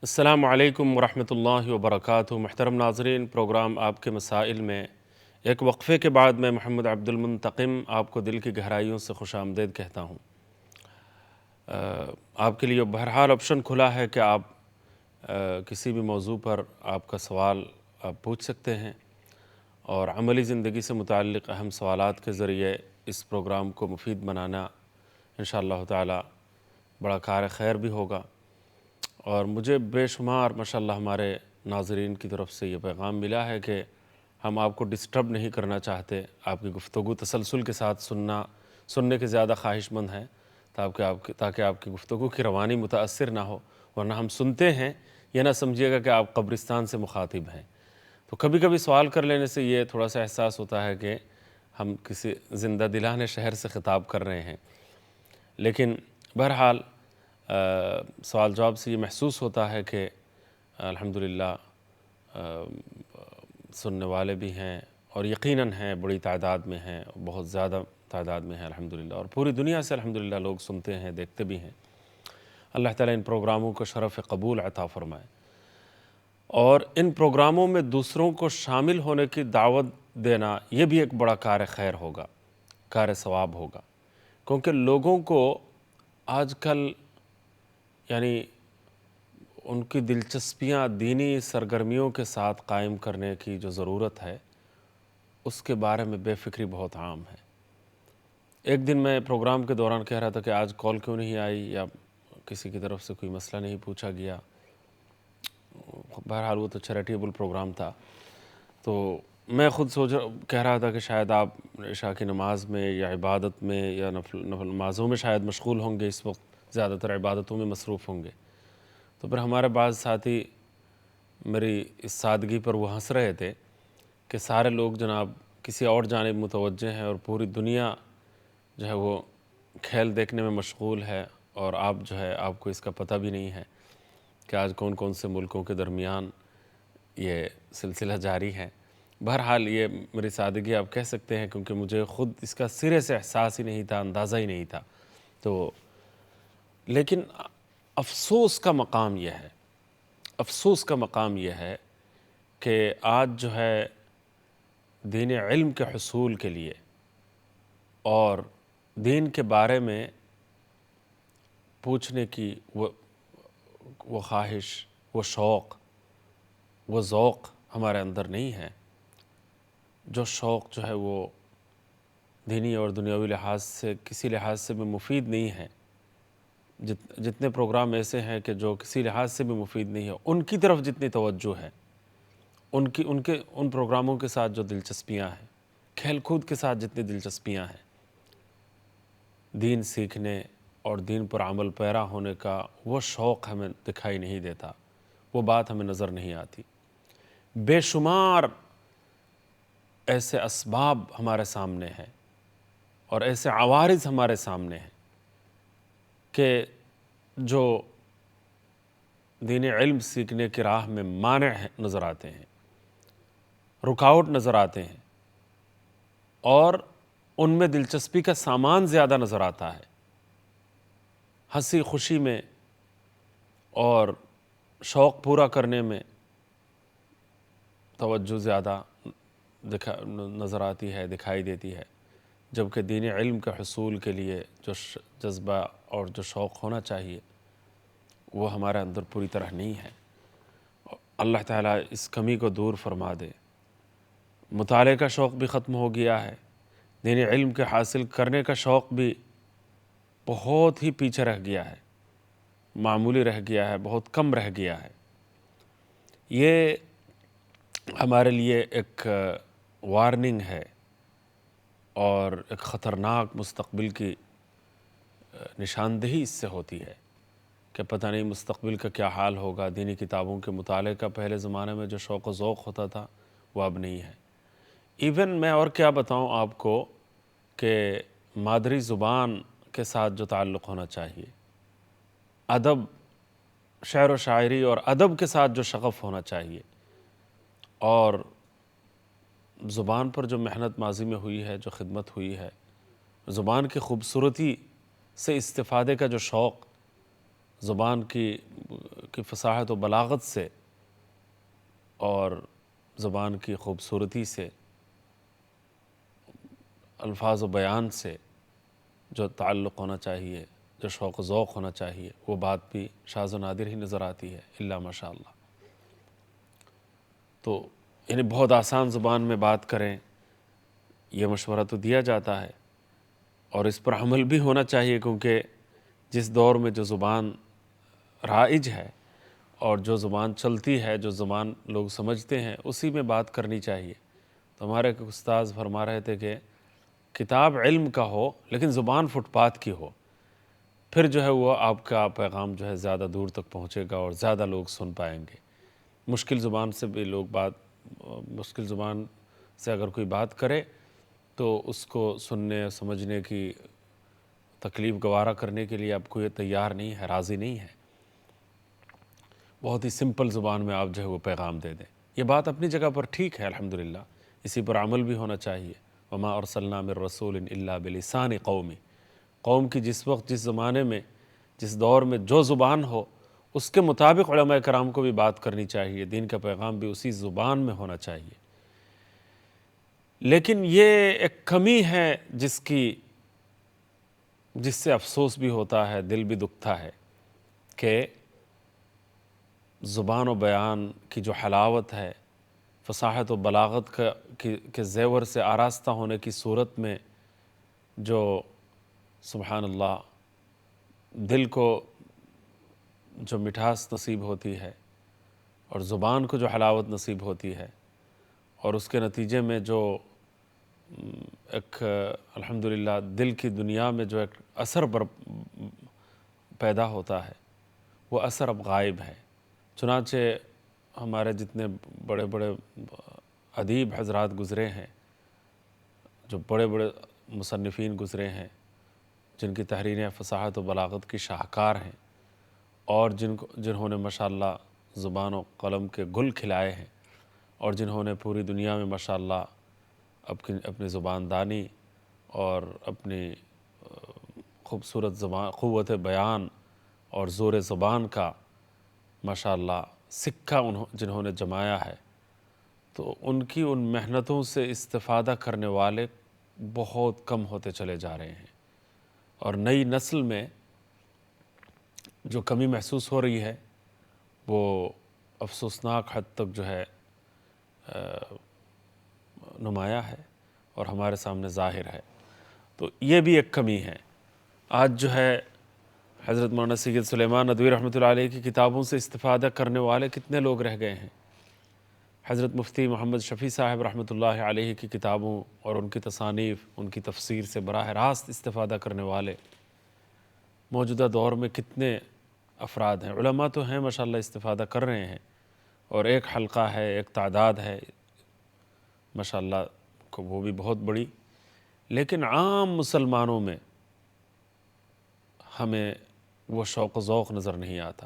السلام علیکم ورحمۃ اللہ وبرکاتہ۔ محترم ناظرین، پروگرام آپ کے مسائل میں ایک وقفے کے بعد میں محمد عبد المنتقم آپ کو دل کی گہرائیوں سے خوش آمدید کہتا ہوں۔ آپ کے لیے بہرحال آپشن کھلا ہے کہ آپ کسی بھی موضوع پر آپ کا سوال آپ پوچھ سکتے ہیں، اور عملی زندگی سے متعلق اہم سوالات کے ذریعے اس پروگرام کو مفید بنانا انشاءاللہ تعالی بڑا کار خیر بھی ہوگا۔ اور مجھے بے شمار ماشاءاللہ ہمارے ناظرین کی طرف سے یہ پیغام ملا ہے کہ ہم آپ کو ڈسٹرب نہیں کرنا چاہتے، آپ کی گفتگو تسلسل کے ساتھ سننے کے زیادہ خواہش مند ہیں تاکہ آپ کی گفتگو کی روانی متاثر نہ ہو، ورنہ ہم سنتے ہیں، یہ نہ سمجھیے گا کہ آپ قبرستان سے مخاطب ہیں۔ تو کبھی کبھی سوال کر لینے سے یہ تھوڑا سا احساس ہوتا ہے کہ ہم کسی زندہ دلانے شہر سے خطاب کر رہے ہیں، لیکن بہرحال سوال جواب سے یہ محسوس ہوتا ہے کہ الحمدللہ سننے والے بھی ہیں، اور یقیناً ہیں، بڑی تعداد میں ہیں، بہت زیادہ تعداد میں ہیں الحمدللہ، اور پوری دنیا سے الحمدللہ لوگ سنتے ہیں، دیکھتے بھی ہیں۔ اللہ تعالیٰ ان پروگراموں کو شرف قبول عطا فرمائے، اور ان پروگراموں میں دوسروں کو شامل ہونے کی دعوت دینا یہ بھی ایک بڑا کار خیر ہوگا، کار ثواب ہوگا، کیونکہ لوگوں کو آج کل یعنی ان کی دلچسپیاں دینی سرگرمیوں کے ساتھ قائم کرنے کی جو ضرورت ہے، اس کے بارے میں بے فکری بہت عام ہے۔ ایک دن میں پروگرام کے دوران کہہ رہا تھا کہ آج کال کیوں نہیں آئی، یا کسی کی طرف سے کوئی مسئلہ نہیں پوچھا گیا۔ بہرحال وہ تو چیریٹیبل پروگرام تھا، تو میں خود کہہ رہا تھا کہ شاید آپ عشاء کی نماز میں یا عبادت میں یا نفل نمازوں میں شاید مشغول ہوں گے، اس وقت زیادہ تر عبادتوں میں مصروف ہوں گے۔ تو پھر ہمارے بعض ساتھی میری اس سادگی پر وہ ہنس رہے تھے کہ سارے لوگ جناب کسی اور جانب متوجہ ہیں، اور پوری دنیا جو ہے وہ کھیل دیکھنے میں مشغول ہے، اور آپ جو ہے آپ کو اس کا پتہ بھی نہیں ہے کہ آج کون کون سے ملکوں کے درمیان یہ سلسلہ جاری ہے۔ بہرحال یہ میری سادگی آپ کہہ سکتے ہیں، کیونکہ مجھے خود اس کا سرے سے احساس ہی نہیں تھا، اندازہ ہی نہیں تھا۔ تو لیکن افسوس کا مقام یہ ہے کہ آج جو ہے دین علم کے حصول کے لیے اور دین کے بارے میں پوچھنے کی وہ خواہش، وہ شوق، وہ ذوق ہمارے اندر نہیں ہے۔ جو شوق جو ہے وہ دینی اور دنیاوی لحاظ سے کسی لحاظ سے بھی مفید نہیں ہے۔ جتنے پروگرام ایسے ہیں کہ جو کسی لحاظ سے بھی مفید نہیں ہے، ان کی طرف جتنی توجہ ہے، ان پروگراموں کے ساتھ جو دلچسپیاں ہیں، کھیل کود کے ساتھ جتنی دلچسپیاں ہیں، دین سیکھنے اور دین پر عمل پیرا ہونے کا وہ شوق ہمیں دکھائی نہیں دیتا، وہ بات ہمیں نظر نہیں آتی۔ بے شمار ایسے اسباب ہمارے سامنے ہیں اور ایسے عوارض ہمارے سامنے ہیں کہ جو دین علم سیکھنے کی راہ میں مانع نظر آتے ہیں، رکاوٹ نظر آتے ہیں، اور ان میں دلچسپی کا سامان زیادہ نظر آتا ہے۔ ہنسی خوشی میں اور شوق پورا کرنے میں توجہ زیادہ نظر آتی ہے، دکھائی دیتی ہے، جبکہ دین علم کے حصول کے لیے جو جذبہ اور جو شوق ہونا چاہیے وہ ہمارے اندر پوری طرح نہیں ہے۔ اللہ تعالیٰ اس کمی کو دور فرما دے۔ مطالعے کا شوق بھی ختم ہو گیا ہے، دین علم کے حاصل کرنے کا شوق بھی بہت ہی پیچھے رہ گیا ہے، معمولی رہ گیا ہے، بہت کم رہ گیا ہے۔ یہ ہمارے لیے ایک وارننگ ہے اور ایک خطرناک مستقبل کی نشاندہی اس سے ہوتی ہے کہ پتہ نہیں مستقبل کا کیا حال ہوگا۔ دینی کتابوں کے مطالعے کا پہلے زمانے میں جو شوق و ذوق ہوتا تھا وہ اب نہیں ہے۔ ایون میں اور کیا بتاؤں آپ کو کہ مادری زبان کے ساتھ جو تعلق ہونا چاہیے، ادب، شعر و شاعری اور ادب کے ساتھ جو شغف ہونا چاہیے، اور زبان پر جو محنت ماضی میں ہوئی ہے، جو خدمت ہوئی ہے، زبان کی خوبصورتی سے استفادے کا جو شوق، زبان کی کی فصاحت و بلاغت سے اور زبان کی خوبصورتی سے، الفاظ و بیان سے جو تعلق ہونا چاہیے، جو شوق و ذوق ہونا چاہیے، وہ بات بھی شاذ و نادر ہی نظر آتی ہے، الا ماشاء اللہ۔ تو یعنی بہت آسان زبان میں بات کریں، یہ مشورہ تو دیا جاتا ہے، اور اس پر عمل بھی ہونا چاہیے، کیونکہ جس دور میں جو زبان رائج ہے اور جو زبان چلتی ہے، جو زبان لوگ سمجھتے ہیں، اسی میں بات کرنی چاہیے۔ تو ہمارے ایک استاذ فرما رہے تھے کہ کتاب علم کا ہو لیکن زبان فٹ پاتھ کی ہو، پھر جو ہے وہ آپ کا پیغام جو ہے زیادہ دور تک پہنچے گا اور زیادہ لوگ سن پائیں گے۔ مشکل زبان سے بھی مشکل زبان سے اگر کوئی بات کرے تو اس کو سننے سمجھنے کی تکلیف گوارا کرنے کے لیے اب کوئی تیار نہیں ہے، راضی نہیں ہے۔ بہت ہی سمپل زبان میں آپ جو ہے وہ پیغام دے دیں، یہ بات اپنی جگہ پر ٹھیک ہے الحمدللہ، اسی پر عمل بھی ہونا چاہیے۔ وما ارسلنا من رسول الا بلسان قومی، قوم کی جس وقت، جس زمانے میں، جس دور میں جو زبان ہو اس کے مطابق علماء کرام کو بھی بات کرنی چاہیے، دین کا پیغام بھی اسی زبان میں ہونا چاہیے۔ لیکن یہ ایک کمی ہے جس سے افسوس بھی ہوتا ہے، دل بھی دکھتا ہے، کہ زبان و بیان کی جو حلاوت ہے، فصاحت و بلاغت کے زیور سے آراستہ ہونے کی صورت میں جو سبحان اللہ دل کو جو مٹھاس نصیب ہوتی ہے اور زبان کو جو حلاوت نصیب ہوتی ہے، اور اس کے نتیجے میں جو ایک الحمدللہ دل کی دنیا میں جو ایک اثر پیدا ہوتا ہے، وہ اثر اب غائب ہے۔ چنانچہ ہمارے جتنے بڑے بڑے ادیب حضرات گزرے ہیں، جو بڑے بڑے مصنفین گزرے ہیں، جن کی تحریریں فصاحت و بلاغت کی شاہکار ہیں، اور جنہوں نے ماشاءاللہ زبان و قلم کے گل کھلائے ہیں، اور جنہوں نے پوری دنیا میں ماشاءاللہ اپنی زبان دانی اور اپنی خوبصورت زبان، قوت بیان اور زور زبان کا ماشاءاللہ سکہ جنہوں نے جمایا ہے، تو ان کی ان محنتوں سے استفادہ کرنے والے بہت کم ہوتے چلے جا رہے ہیں، اور نئی نسل میں جو کمی محسوس ہو رہی ہے وہ افسوسناک حد تک جو ہے نمایاں ہے اور ہمارے سامنے ظاہر ہے۔ تو یہ بھی ایک کمی ہے۔ آج جو ہے حضرت مولانا سید سلیمان ندوی رحمۃ اللہ علیہ کی کتابوں سے استفادہ کرنے والے کتنے لوگ رہ گئے ہیں۔ حضرت مفتی محمد شفیع صاحب رحمۃ اللہ علیہ کی کتابوں اور ان کی تصانیف، ان کی تفسیر سے براہ راست استفادہ کرنے والے موجودہ دور میں کتنے افراد ہیں۔ علماء تو ہیں ماشاءاللہ، استفادہ کر رہے ہیں، اور ایک حلقہ ہے، ایک تعداد ہے ماشاءاللہ وہ بھی بہت بڑی، لیکن عام مسلمانوں میں ہمیں وہ شوق و ذوق نظر نہیں آتا۔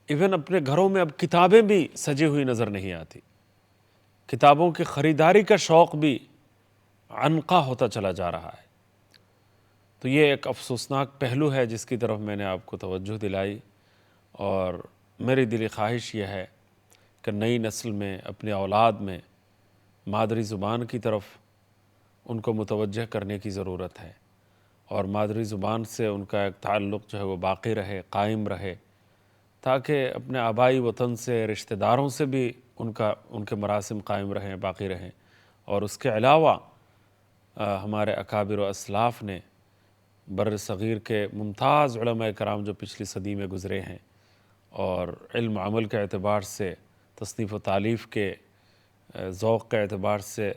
ایون اپنے گھروں میں اب کتابیں بھی سجی ہوئی نظر نہیں آتی، کتابوں کی خریداری کا شوق بھی عنقا ہوتا چلا جا رہا ہے۔ تو یہ ایک افسوسناک پہلو ہے جس کی طرف میں نے آپ کو توجہ دلائی، اور میری دلی خواہش یہ ہے کہ نئی نسل میں، اپنی اولاد میں مادری زبان کی طرف ان کو متوجہ کرنے کی ضرورت ہے، اور مادری زبان سے ان کا ایک تعلق جو ہے وہ باقی رہے، قائم رہے، تاکہ اپنے آبائی وطن سے، رشتہ داروں سے بھی ان کے مراسم قائم رہیں، باقی رہیں۔ اور اس کے علاوہ ہمارے اکابر و اسلاف نے، بر صغیر کے ممتاز علماء کرام جو پچھلی صدی میں گزرے ہیں، اور علم عمل کے اعتبار سے، تصنیف و تالیف کے ذوق کے اعتبار سے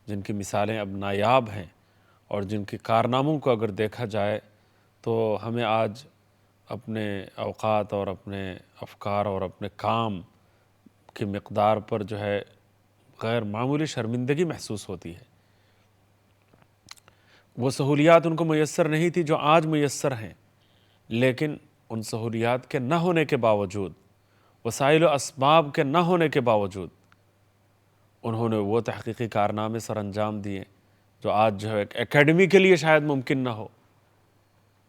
جن کی مثالیں اب نایاب ہیں، اور جن کے کارناموں کو اگر دیکھا جائے تو ہمیں آج اپنے اوقات اور اپنے افکار اور اپنے کام کی مقدار پر جو ہے غیر معمولی شرمندگی محسوس ہوتی ہے۔ وہ سہولیات ان کو میسر نہیں تھی جو آج میسر ہیں، لیکن ان سہولیات کے نہ ہونے کے باوجود، وسائل و اسباب کے نہ ہونے کے باوجود، انہوں نے وہ تحقیقی کارنامے سر انجام دیے جو آج جو ہے ایک اکیڈمی کے لیے شاید ممکن نہ ہو،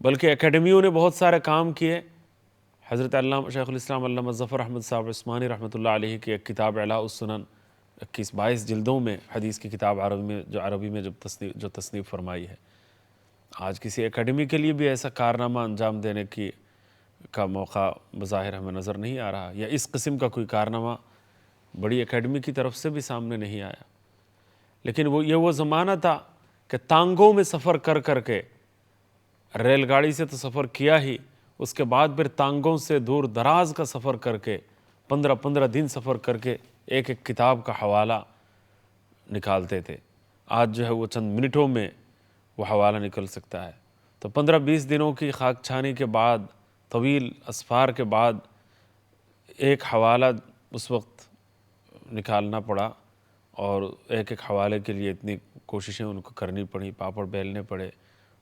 بلکہ اکیڈمیوں نے بہت سارے کام کیے، حضرت علامہ شیخ الاسلام علامہ ظفر احمد صاحب عثمانی رحمۃ اللہ علیہ کی ایک کتاب اعلاء السنن 21-22 جلدوں میں حدیث کی کتاب عربی میں جو تصنیف فرمائی ہے، آج کسی اکیڈمی کے لیے بھی ایسا کارنامہ انجام دینے کا موقع بظاہر ہمیں نظر نہیں آ رہا، یا اس قسم کا کوئی کارنامہ بڑی اکیڈمی کی طرف سے بھی سامنے نہیں آیا۔ لیکن وہ زمانہ تھا کہ تانگوں میں سفر کر کے، ریل گاڑی سے تو سفر کیا ہی، اس کے بعد پھر تانگوں سے دور دراز کا سفر کر کے 15 دن سفر کر کے ایک کتاب کا حوالہ نکالتے تھے۔ آج جو ہے وہ چند منٹوں میں وہ حوالہ نکل سکتا ہے۔ تو 15-20 دنوں کی خاک چھانی کے بعد، طویل اسفار کے بعد ایک حوالہ اس وقت نکالنا پڑا، اور ایک حوالے کے لیے اتنی کوششیں ان کو کرنی پڑی، پاپڑ بیلنے پڑے،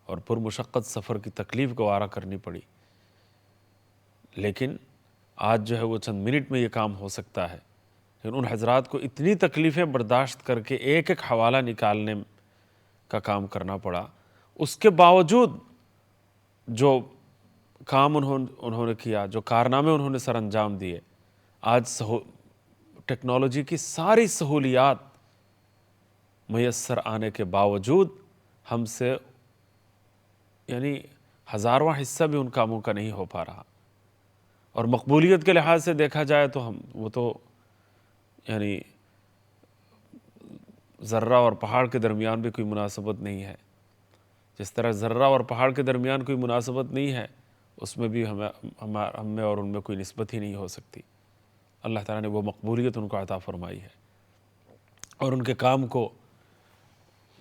اور پرمشقت سفر کی تکلیف گوارا کرنی پڑی۔ لیکن آج جو ہے وہ چند منٹ میں یہ کام ہو سکتا ہے، لیکن ان حضرات کو اتنی تکلیفیں برداشت کر کے ایک حوالہ نکالنے کا کام کرنا پڑا۔ اس کے باوجود جو کام انہوں نے کیا، جو کارنامے انہوں نے سر انجام دیے، آج ٹیکنالوجی کی ساری سہولیات میسر آنے کے باوجود ہم سے یعنی ہزارواں حصہ بھی ان کاموں کا نہیں ہو پا رہا، اور مقبولیت کے لحاظ سے دیکھا جائے تو وہ تو یعنی ذرہ اور پہاڑ کے درمیان بھی کوئی مناسبت نہیں ہے۔ جس طرح ذرہ اور پہاڑ کے درمیان کوئی مناسبت نہیں ہے، اس میں بھی ہم میں اور ان میں کوئی نسبت ہی نہیں ہو سکتی۔ اللہ تعالیٰ نے وہ مقبولیت ان کو عطا فرمائی ہے، اور ان کے کام کو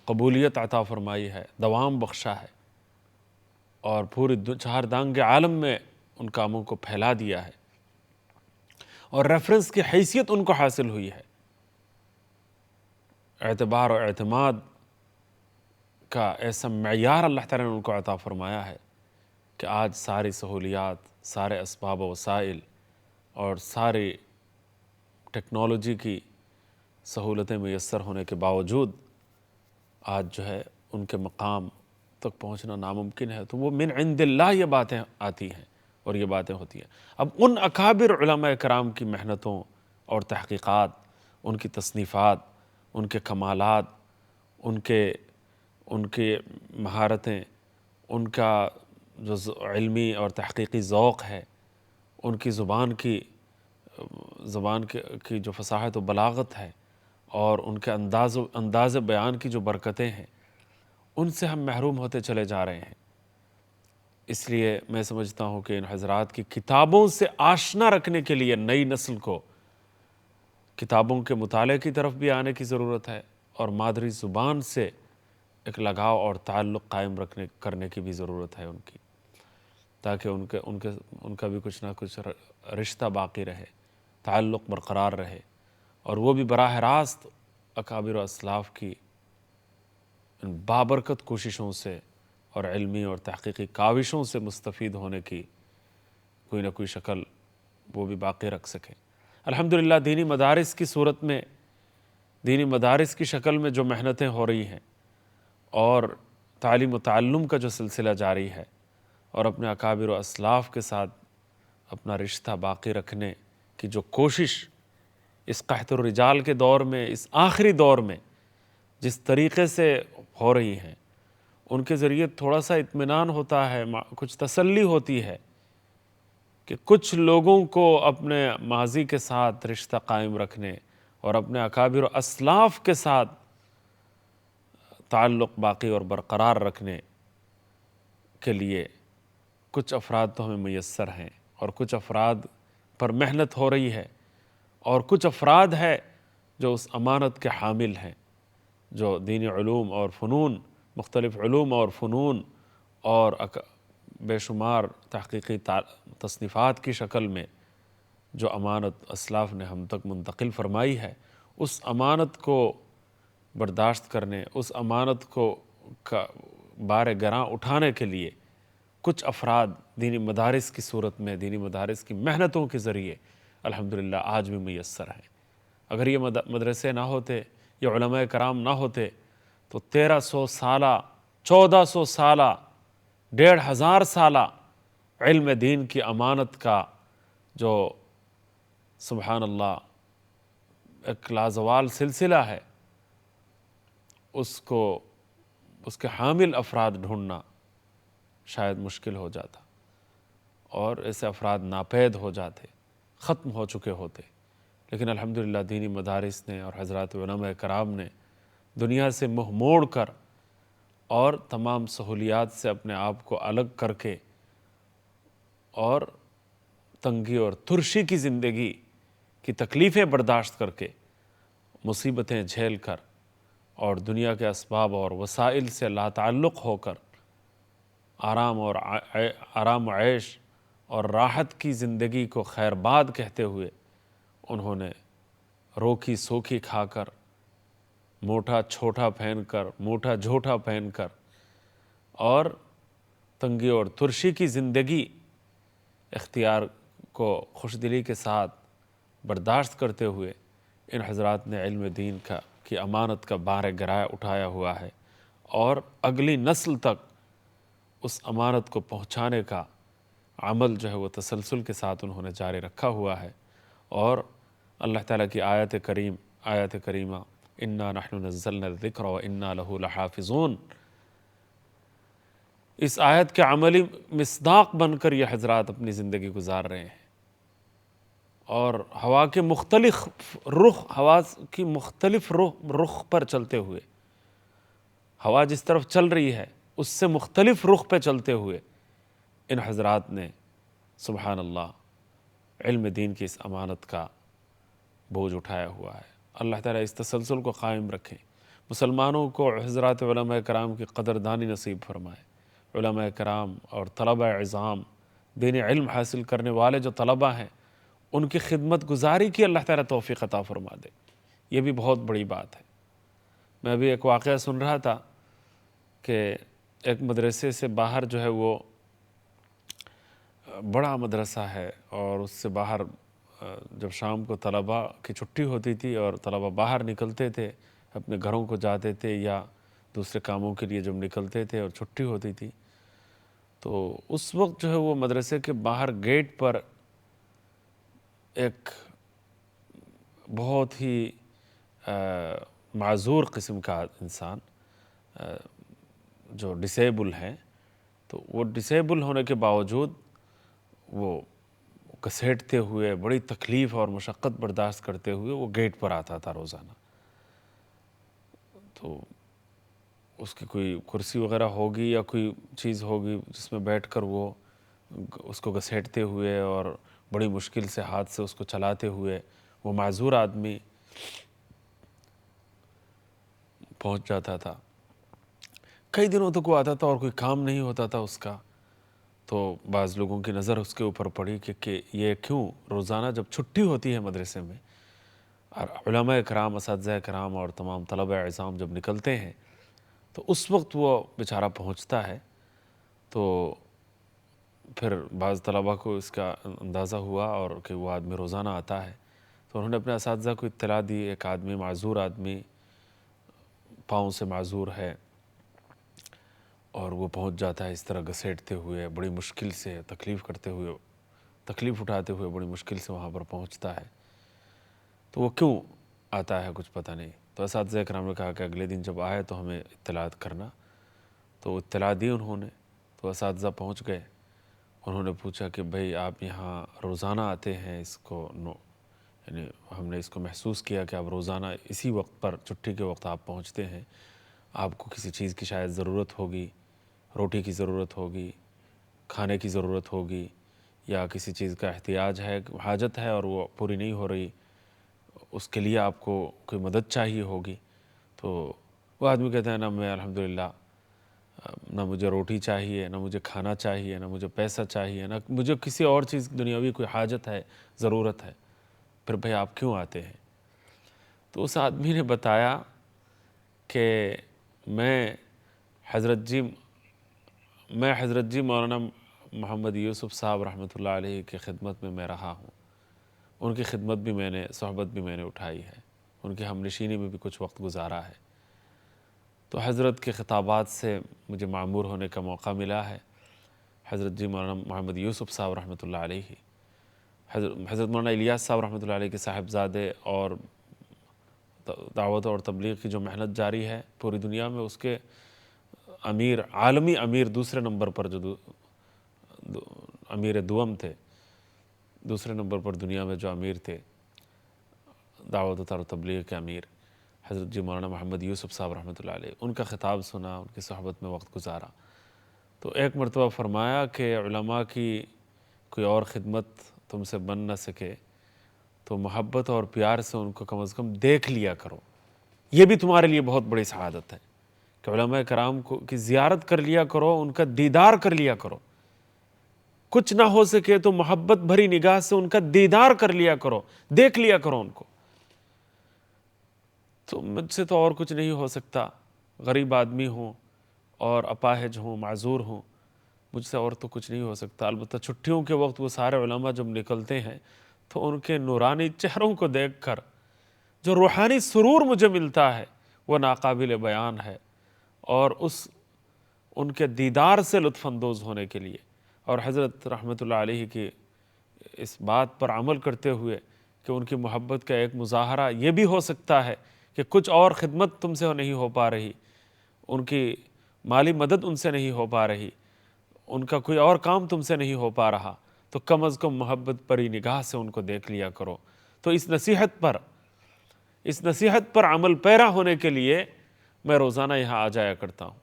قبولیت عطا فرمائی ہے، دوام بخشا ہے، اور پوری چہار دانگ عالم میں ان کاموں کو پھیلا دیا ہے، اور ریفرنس کی حیثیت ان کو حاصل ہوئی ہے۔ اعتبار و اعتماد کا ایسا معیار اللہ تعالیٰ نے ان کو عطا فرمایا ہے کہ آج ساری سہولیات، سارے اسباب و وسائل اور ساری ٹیکنالوجی کی سہولتیں میسر ہونے کے باوجود آج جو ہے ان کے مقام تک پہنچنا ناممکن ہے۔ تو وہ من عند اللہ یہ باتیں آتی ہیں اور یہ باتیں ہوتی ہیں۔ اب ان اکابر علماء کرام کی محنتوں اور تحقیقات، ان کی تصنیفات، ان کے کمالات، ان کے مہارتیں، ان کا جو علمی اور تحقیقی ذوق ہے، ان کی زبان کی جو فصاحت و بلاغت ہے، اور ان کے انداز بیان کی جو برکتیں ہیں، ان سے ہم محروم ہوتے چلے جا رہے ہیں۔ اس لیے میں سمجھتا ہوں کہ ان حضرات کی کتابوں سے آشنا رکھنے کے لیے نئی نسل کو کتابوں کے مطالعے کی طرف بھی آنے کی ضرورت ہے، اور مادری زبان سے ایک لگاؤ اور تعلق قائم کرنے کی بھی ضرورت ہے ان کی، تاکہ ان کا بھی کچھ نہ کچھ رشتہ باقی رہے، تعلق برقرار رہے، اور وہ بھی براہ راست اکابر و اسلاف کی ان بابرکت کوششوں سے اور علمی اور تحقیقی کاوشوں سے مستفید ہونے کی کوئی نہ کوئی شکل وہ بھی باقی رکھ سکیں۔ الحمدللہ دینی مدارس کی صورت میں، دینی مدارس کی شکل میں جو محنتیں ہو رہی ہیں، اور تعلیم و تعلم کا جو سلسلہ جاری ہے، اور اپنے اکابر و اسلاف کے ساتھ اپنا رشتہ باقی رکھنے کی جو کوشش اس قحط الرجال کے دور میں، اس آخری دور میں جس طریقے سے ہو رہی ہیں، ان کے ذریعے تھوڑا سا اطمینان ہوتا ہے، کچھ تسلی ہوتی ہے کہ کچھ لوگوں کو اپنے ماضی کے ساتھ رشتہ قائم رکھنے اور اپنے اکابر و اسلاف کے ساتھ تعلق باقی اور برقرار رکھنے کے لیے کچھ افراد تو ہمیں میسر ہیں، اور کچھ افراد پر محنت ہو رہی ہے، اور کچھ افراد ہے جو اس امانت کے حامل ہیں، جو دینی علوم اور فنون، مختلف علوم اور فنون اور بے شمار تحقیقی تصنیفات کی شکل میں جو امانت اسلاف نے ہم تک منتقل فرمائی ہے، اس امانت کو برداشت کرنے، اس امانت کو بار گراں اٹھانے کے لیے کچھ افراد دینی مدارس کی صورت میں، دینی مدارس کی محنتوں کے ذریعے الحمدللہ آج بھی میسر ہیں۔ اگر یہ مدرسے نہ ہوتے، یہ علماء کرام نہ ہوتے، تو 1300 سالہ، 1400 سالہ، 1500 سالہ علم دین کی امانت کا جو سبحان اللہ ایک لازوال سلسلہ ہے، اس کو اس کے حامل افراد ڈھونڈنا شاید مشکل ہو جاتا، اور ایسے افراد ناپید ہو جاتے، ختم ہو چکے ہوتے۔ لیکن الحمدللہ دینی مدارس نے اور حضرات علماء کرام نے دنیا سے منہ موڑ کر اور تمام سہولیات سے اپنے آپ کو الگ کر کے اور تنگی اور ترشی کی زندگی کی تکلیفیں برداشت کر کے، مصیبتیں جھیل کر اور دنیا کے اسباب اور وسائل سے لا تعلق ہو کر آرام و عیش اور راحت کی زندگی کو خیر باد کہتے ہوئے انہوں نے روکھی سوکھی کھا کر، موٹا چھوٹا پہن کر، موٹا جھوٹا پہن کر اور تنگی اور ترشی کی زندگی اختیار کو خوش دلی کے ساتھ برداشت کرتے ہوئے ان حضرات نے علم دین کی امانت کا بار گراں اٹھایا ہوا ہے، اور اگلی نسل تک اس امانت کو پہنچانے کا عمل جو ہے وہ تسلسل کے ساتھ انہوں نے جاری رکھا ہوا ہے۔ اور اللہ تعالیٰ کی آیت کریمہ انا نحن نزلنا الذکر وانا لہ لحافظون، اس آیت کے عملی مصداق بن کر یہ حضرات اپنی زندگی گزار رہے ہیں، اور ہوا کی مختلف رخ پر چلتے ہوئے، ہوا جس طرف چل رہی ہے اس سے مختلف رخ پہ چلتے ہوئے ان حضرات نے سبحان اللہ علم دین کی اس امانت کا بوجھ اٹھایا ہوا ہے۔ اللہ تعالیٰ اس تسلسل کو قائم رکھیں، مسلمانوں کو حضرات علماء کرام کی قدردانی نصیب فرمائے۔ علماء کرام اور طلبہ عظام، دین علم حاصل کرنے والے جو طلبہ ہیں، ان کی خدمت گزاری کی اللہ تعالیٰ توفیق عطا فرما دے، یہ بھی بہت بڑی بات ہے۔ میں ابھی ایک واقعہ سن رہا تھا کہ ایک مدرسے سے باہر جو ہے وہ بڑا مدرسہ ہے، اور اس سے باہر جب شام کو طلباء کی چھٹی ہوتی تھی اور طلباء باہر نکلتے تھے، اپنے گھروں کو جاتے تھے یا دوسرے کاموں کے لیے جب نکلتے تھے اور چھٹی ہوتی تھی، تو اس وقت جو ہے وہ مدرسے کے باہر گیٹ پر ایک بہت ہی معذور قسم کا انسان جو ڈسیبل ہیں، تو وہ ڈسیبل ہونے کے باوجود وہ گھسیٹتے ہوئے، بڑی تکلیف اور مشقت برداشت کرتے ہوئے وہ گیٹ پر آتا تھا روزانہ۔ تو اس کی کوئی کرسی وغیرہ ہوگی یا کوئی چیز ہوگی جس میں بیٹھ کر وہ اس کو گھسیٹتے ہوئے اور بڑی مشکل سے ہاتھ سے اس کو چلاتے ہوئے وہ معذور آدمی پہنچ جاتا تھا۔ کئی دنوں تک وہ آتا تھا اور کوئی کام نہیں ہوتا تھا اس کا، تو بعض لوگوں کی نظر اس کے اوپر پڑی کہ یہ کیوں روزانہ جب چھٹی ہوتی ہے مدرسے میں اور علماء کرام، اساتذہ کرام اور تمام طلبہ اعظام جب نکلتے ہیں تو اس وقت وہ بیچارہ پہنچتا ہے۔ تو پھر بعض طلبہ کو اس کا اندازہ ہوا اور کہ وہ آدمی روزانہ آتا ہے، تو انہوں نے اپنے اساتذہ کو اطلاع دی، ایک آدمی معذور آدمی پاؤں سے معذور ہے اور وہ پہنچ جاتا ہے اس طرح گھسیٹتے ہوئے، بڑی مشکل سے تکلیف اٹھاتے ہوئے بڑی مشکل سے وہاں پر پہنچتا ہے، تو وہ کیوں آتا ہے کچھ پتہ نہیں۔ تو اساتذہ کرام نے کہا کہ اگلے دن جب آئے تو ہمیں اطلاعات کرنا، تو اطلاع دی انہوں نے۔ تو اساتذہ پہنچ گئے، انہوں نے پوچھا کہ بھئی آپ یہاں روزانہ آتے ہیں، یعنی ہم نے اس کو محسوس کیا کہ آپ روزانہ اسی وقت پر چھٹی کے وقت آپ پہنچتے ہیں، آپ کو کسی چیز کی شاید ضرورت ہوگی، روٹی کی ضرورت ہوگی، کھانے کی ضرورت ہوگی، یا کسی چیز کا حاجت ہے اور وہ پوری نہیں ہو رہی، اس کے لیے آپ کو کوئی مدد چاہیے ہوگی۔ تو وہ آدمی کہتا ہے نہ میں الحمدللہ، نہ مجھے روٹی چاہیے، نہ مجھے کھانا چاہیے، نہ مجھے پیسہ چاہیے، نہ مجھے کسی اور چیز دنیاوی کوئی حاجت ہے، ضرورت ہے، پھر بھئی آپ کیوں آتے ہیں؟ تو اس آدمی نے بتایا کہ میں حضرت جی مولانا محمد یوسف صاحب رحمۃ اللہ علیہ کی خدمت میں رہا ہوں، ان کی خدمت بھی صحبت بھی میں نے اٹھائی ہے، ان کی ہمنشینی میں بھی کچھ وقت گزارا ہے، تو حضرت کے خطابات سے مجھے معمور ہونے کا موقع ملا ہے۔ حضرت جی مولانا محمد یوسف صاحب رحمۃ اللہ علیہ حضرت مولانا الیاس صاحب رحمۃ اللہ علیہ کے صاحبزادے اور دعوت اور تبلیغ کی جو محنت جاری ہے پوری دنیا میں، اس کے امیر، عالمی امیر دوسرے نمبر پر جو امیر دوم تھے، دوسرے نمبر پر دنیا میں جو امیر تھے دعوت اور تبلیغ کے امیر، حضرت جی مولانا محمد یوسف صاحب رحمۃ اللہ علیہ، ان کا خطاب سنا، ان کی صحبت میں وقت گزارا، تو ایک مرتبہ فرمایا کہ علماء کی کوئی اور خدمت تم سے بن نہ سکے تو محبت اور پیار سے ان کو کم از کم دیکھ لیا کرو، یہ بھی تمہارے لیے بہت بڑی سعادت ہے کہ علماء کرام کی زیارت کر لیا کرو، ان کا دیدار کر لیا کرو، کچھ نہ ہو سکے تو محبت بھری نگاہ سے ان کا دیدار کر لیا کرو، دیکھ لیا کرو ان کو۔ تو مجھ سے تو اور کچھ نہیں ہو سکتا، غریب آدمی ہوں اور اپاہج ہوں، معذور ہوں، مجھ سے اور تو کچھ نہیں ہو سکتا۔ البتہ چھٹیوں کے وقت وہ سارے علماء جب نکلتے ہیں تو ان کے نورانی چہروں کو دیکھ کر جو روحانی سرور مجھے ملتا ہے وہ ناقابل بیان ہے، اور ان کے دیدار سے لطف اندوز ہونے کے لیے اور حضرت رحمۃ اللہ علیہ کی اس بات پر عمل کرتے ہوئے کہ ان کی محبت کا ایک مظاہرہ یہ بھی ہو سکتا ہے کہ کچھ اور خدمت تم سے نہیں ہو پا رہی، ان کی مالی مدد ان سے نہیں ہو پا رہی، ان کا کوئی اور کام تم سے نہیں ہو پا رہا، تو کم از کم محبت بھری نگاہ سے ان کو دیکھ لیا کرو۔ تو اس نصیحت پر عمل پیرا ہونے کے لیے میں روزانہ یہاں آ جایا کرتا ہوں۔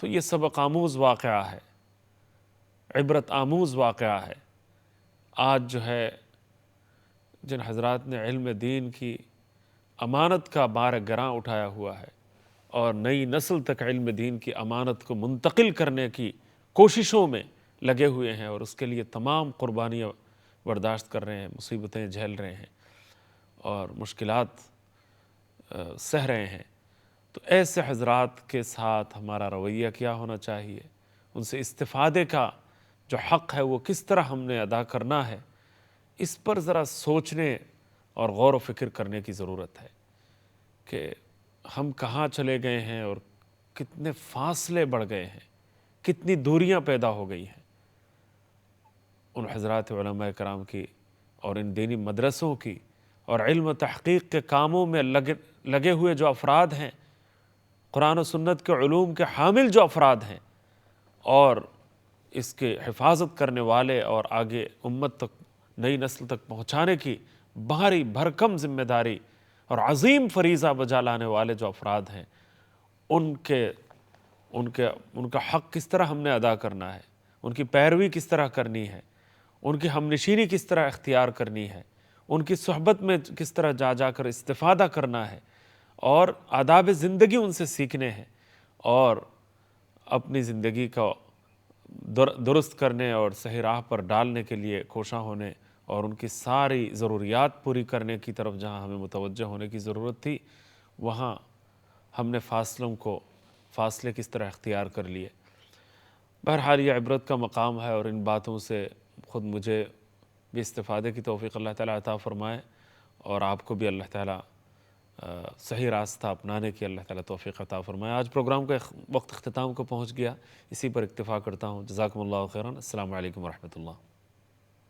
تو یہ سبق آموز واقعہ ہے، عبرت آموز واقعہ ہے۔ آج جو ہے جن حضرات نے علم دین کی امانت کا بار گراں اٹھایا ہوا ہے اور نئی نسل تک علم دین کی امانت کو منتقل کرنے کی کوششوں میں لگے ہوئے ہیں اور اس کے لیے تمام قربانیاں برداشت کر رہے ہیں، مصیبتیں جھیل رہے ہیں اور مشکلات سہ رہے ہیں، تو ایسے حضرات کے ساتھ ہمارا رویہ کیا ہونا چاہیے، ان سے استفادے کا جو حق ہے وہ کس طرح ہم نے ادا کرنا ہے، اس پر ذرا سوچنے اور غور و فکر کرنے کی ضرورت ہے کہ ہم کہاں چلے گئے ہیں اور کتنے فاصلے بڑھ گئے ہیں، کتنی دوریاں پیدا ہو گئی ہیں۔ ان حضرات علماء کرام کی اور ان دینی مدرسوں کی اور علم و تحقیق کے کاموں میں لگے ہوئے جو افراد ہیں، قرآن و سنت کے علوم کے حامل جو افراد ہیں اور اس کے حفاظت کرنے والے اور آگے امت تک، نئی نسل تک پہنچانے کی بھاری بھرکم ذمہ داری اور عظیم فریضہ بجا لانے والے جو افراد ہیں، ان کا حق کس طرح ہم نے ادا کرنا ہے، ان کی پیروی کس طرح کرنی ہے، ان کی ہم نشینی کس طرح اختیار کرنی ہے، ان کی صحبت میں کس طرح جا کر استفادہ کرنا ہے اور آداب زندگی ان سے سیکھنے ہیں اور اپنی زندگی کو درست کرنے اور صحیح راہ پر ڈالنے کے لیے کوشاں ہونے اور ان کی ساری ضروریات پوری کرنے کی طرف جہاں ہمیں متوجہ ہونے کی ضرورت تھی، وہاں ہم نے فاصلے کس طرح اختیار کر لیے۔ بہرحال یہ عبرت کا مقام ہے اور ان باتوں سے خود مجھے بھی استفادے کی توفیق اللہ تعالیٰ عطا فرمائے اور آپ کو بھی اللہ تعالیٰ صحیح راستہ اپنانے کی اللہ تعالیٰ توفیق عطا فرمائے۔ آج پروگرام کا وقت اختتام کو پہنچ گیا، اسی پر اکتفا کرتا ہوں۔ جزاکم اللہ خیرا۔ السلام علیکم ورحمۃ اللہ۔